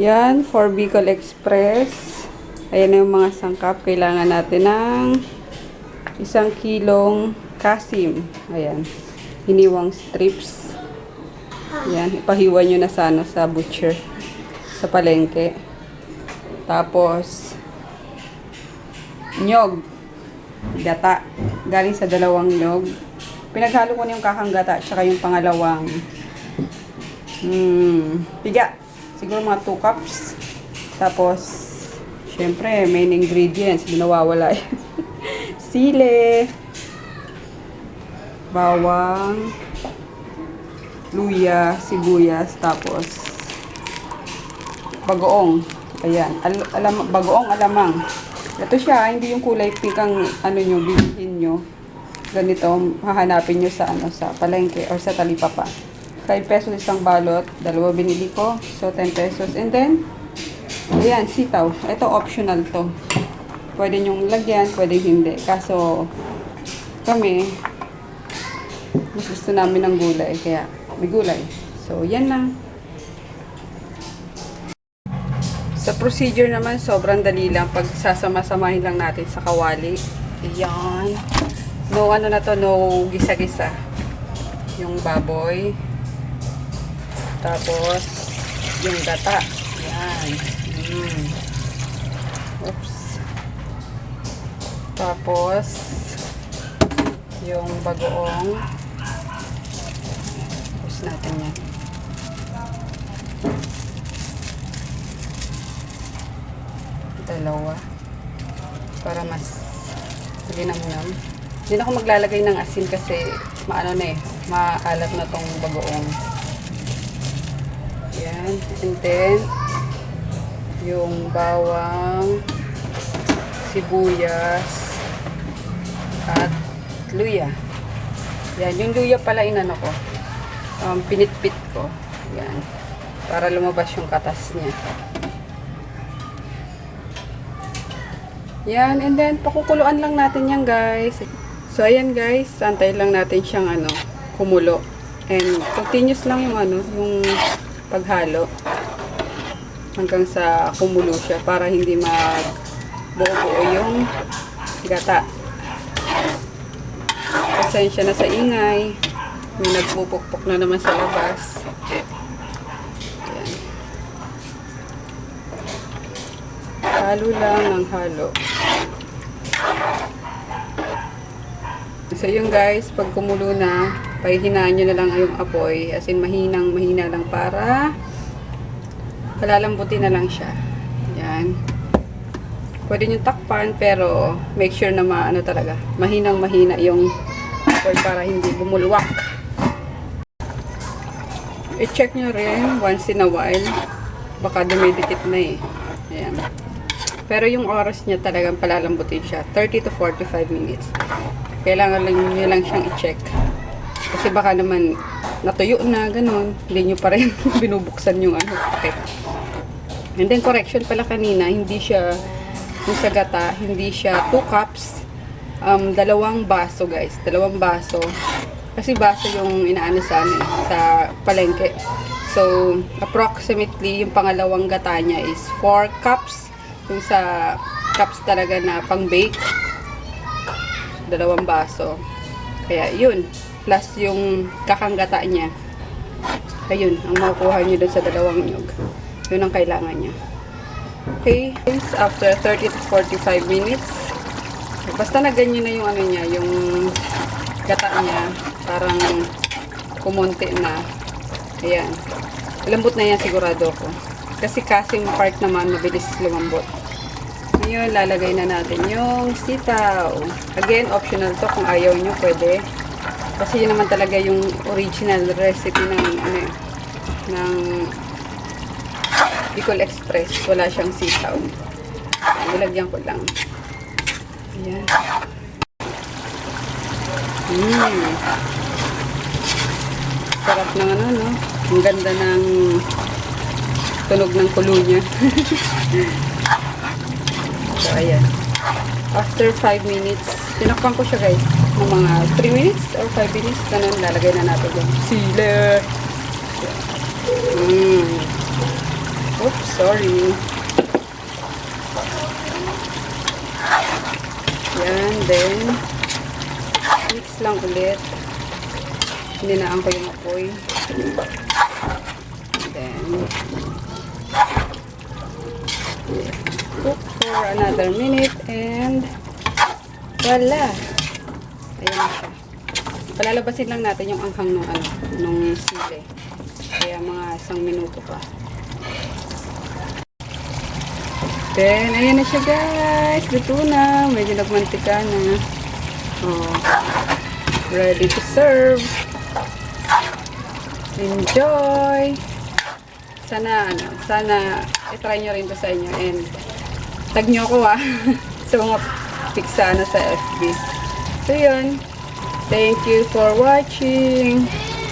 Yan, for Bicol Express. Ayan na yung mga sangkap. Kailangan natin ng 1 kilong kasim. Ayan. Hiniwang strips. Ayan. Ipahiwa nyo na sa, sa butcher. Sa palengke. Tapos, nyog. Gata. Galing sa 2 nyog. Pinaghalo ko na yung kakang gata at saka yung pangalawang piga. Siguro mga 2 cups. Tapos, syempre, main ingredients. Hindi nawawala. Sili. Bawang. Luya. Sibuyas. Tapos, bagoong. Ayan. Bagoong alamang. Ito siya. Hindi yung kulay pink ang ano nyo, bibilhin nyo. Ganito, hahanapin nyo sa, sa palengke or sa talipapa. 5 pesos isang balot, 2 binili ko, so 10 pesos. And then, ayan, sitaw. Ito optional to. Pwede nyong lagyan, pwede hindi. Kaso, kami, mas gusto namin ng gulay, kaya may gulay. So, yan lang. Sa procedure naman, sobrang dali lang. Pag sasama-samahin lang natin sa kawali. Ayan. No, ano na to, no gisa-gisa. Yung baboy. Tapos, yung gata. Yan. Oops. Tapos, yung bagoong. Tapos natin yan. Dalawa. Para mas ginamnam. Hindi na ako maglalagay ng asin kasi maano na eh. Maalat na tong bagoong. Yan. And then, yung bawang, sibuyas, at luya. Yan. Yung luya pala inano ko. Pinitpit ko. Yan. Para lumabas yung katas niya. Yan. And then, pakukuluan lang natin yan, guys. So, ayan, guys. Antayin lang natin siyang kumulo. And, continuous lang yung yung paghalo hanggang sa kumulo siya para hindi magbuo-buo yung gata. Pasensya na sa ingay. May nagpupukpok na naman sa labas. Ayan. Halo lang ng halo. So yun guys, pag kumulo na, pahihinaan nyo na lang yung apoy. As in, mahina lang para palalambutin na lang siya. Yan. Pwede nyo takpan, pero make sure na talaga. Mahina yung apoy para hindi bumulwak. I-check nyo rin once in a while. Baka dumidikit na eh. Ayan. Pero yung oras niya talagang palalambutin siya. 30 to 45 minutes. Kailangan nyo lang siyang i-check. Kasi baka naman natuyo na, ganun. Hindi nyo pa rin binubuksan yung pakit. And then correction pala kanina, hindi siya, yung sa gata, hindi siya 2 cups. 2 baso guys. 2 baso. Kasi baso yung inaano sa palengke. So, approximately, yung pangalawang gata niya is 4 cups. Yung sa cups talaga na pang-bake. 2 baso. Kaya, yun. Plus yung kakanggata niya. Ayun, ang makukuha nyo dun sa 2 nyog. Yun ang kailangan niya. Okay, after 30 to 45 minutes, basta na ganyan na yung niya, yung gata niya, parang kumunti na. Ayan. Lambot na yan sigurado ko. Kasi kasing part naman, mabilis lumambot. Ngayon, lalagay na natin yung sitaw. Again, optional to. Kung ayaw nyo, pwede. Kasi yun naman talaga yung original recipe ng Bicol Express. Wala siyang sitaw. Nilagyan ko lang. Ayan. Sarap ng no? Ang ganda ng tunog ng kulo niya. So, ayan. After 5 minutes, tinakpan ko siya guys. Ng mga 3 minutes or 5 minutes, ganun, lalagay na natin yung sili. Oops, sorry. Yan, then mix lang ulit. Hinaan ko yung apoy. Then cook for another minute and voila! Ayan na siya. Palalabasin lang natin yung anghang nung sili. Kaya mga 1 minuto pa. Then, ayan na siya guys. Luto na. Medyo nagmantika na. Oh, ready to serve. Enjoy! Sana i-try nyo rin to sa inyo. And, tag nyo ako sa mga pics sa FB. So, yun. Thank you for watching.